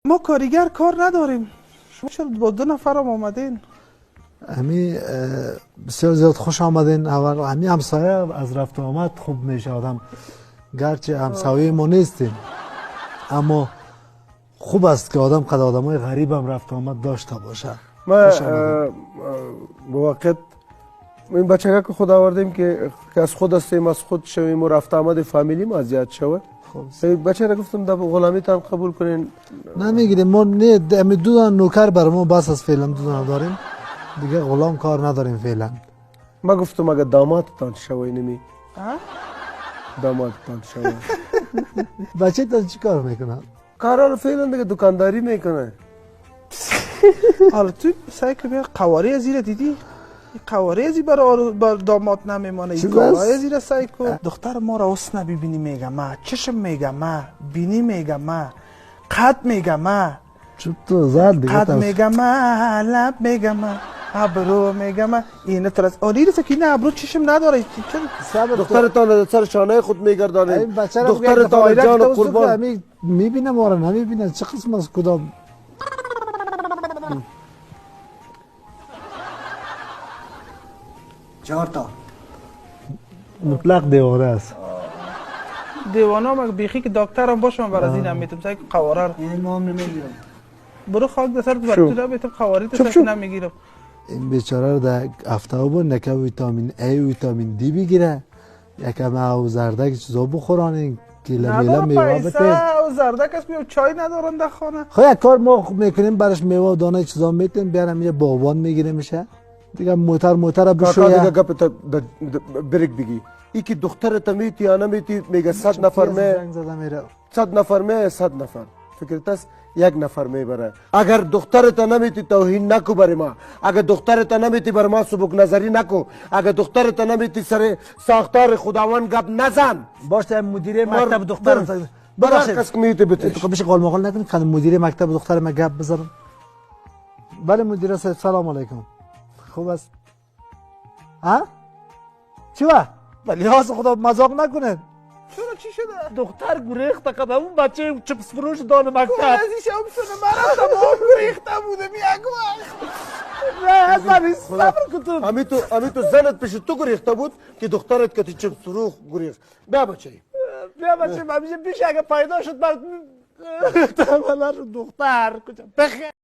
ما کارگر کار نداریم. شما چرا با 2 نفرم آمدین؟ همی بسیار زیاد خوش آمدین. اول همی همسایه از رفت و آمد خوب میشه آدم، گرچه همسایه ما نیستیم اما خوب است که آدم قد آدمای غریب هم رفت و آمد داشته باشه. ما بوقت این بچه که خود آوردیم که از خود هستیم، از خود شویم و رفت آمد فامیلی ما زیاد شود. خب بچه را گفتم در غلامی تان قبول کنین. نمیگیریم ما، نه 2 دونه نوکر بر ما بس از فعلا 2 دونه داریم دیگه، غلام کار نداریم فعلا. ما گفتم اگه داماد تان شوی نمی داماد تان شوی بچه تا چی کار میکنه؟ کارا رو فعلا دیگه دکانداری میکنه. حالا تو سعی که بیا قواره از زیر دیدی؟ قواره ازی برای داماد نمیمانه. این قواره از زیر سعی کن. دختر ما را حسن ببینی میگم ما، چشم میگم ما، بینی میگم ما، قد میگم ما، تو زد دیگه، قد میگم ما، لب میگم ما، ابرو میگم ما. این ترس آلی رسه که این ابرو چشم نداره. دخترتان سر شانه خود میگردانه. دخترتان جان قربان میبینه ما را نمیبینه. چه قسم از کدام؟ چهار تا مطلق دیواره است. دیوانه هم بیخی که دکترم باشم بر از این هم میتونم سعی قواره رو. این ما هم نمیگیرم. برو خاک دستر تو برای میتونم قواره تو سعی نمیگیرم. این بیچاره رو در هفته ها بود نکه ویتامین A و ویتامین D بگیره، یکم او زردک چیزا بخورانه، کیله میله میوه بده. پیسه و زردک است بیو چای ندارن در خانه. خب یک کار ما میکنیم برش میوه و دانه چیزا میتیم، بیارم یه باغبان میگیره میشه دیگه. موتر بشویه. کاکا دیگه گپ برک بگی. ای که دخترت میتی یا نمیتی میگه 100 نفر می 100 نفر می 100 نفر فکرت است 1 نفر میبره. اگر دخترت نمیتی توهین نکو بر ما، اگر دخترت نمیتی بر ما سبک نظری نکو، اگر دخترت نمیتی سر ساختار خداوند گپ نزن. باشه مدیر مکتب دختر ببخشید کس میتی بتش تو بشه قال مقال نکنید. خانم مدیر مکتب دختر ما گپ بزنم. بله مدیر صاحب سلام علیکم. خوب است؟ ها؟ چی و؟ ولی هاست خدا مذاق نکنه. چرا چی شده؟ دختر گریخته قدم اون بچه چپس فروش دان مکتب. عزیزم سونه من رفتم آب گریخته بودم یک وقت. نه صبر کن تو. امی تو زنت پیش تو گریخته بود که دخترت که چپ سروخ گریخت. بیا بچه همیشه پیش اگه پیدا شد برات دختر کجا بخیر.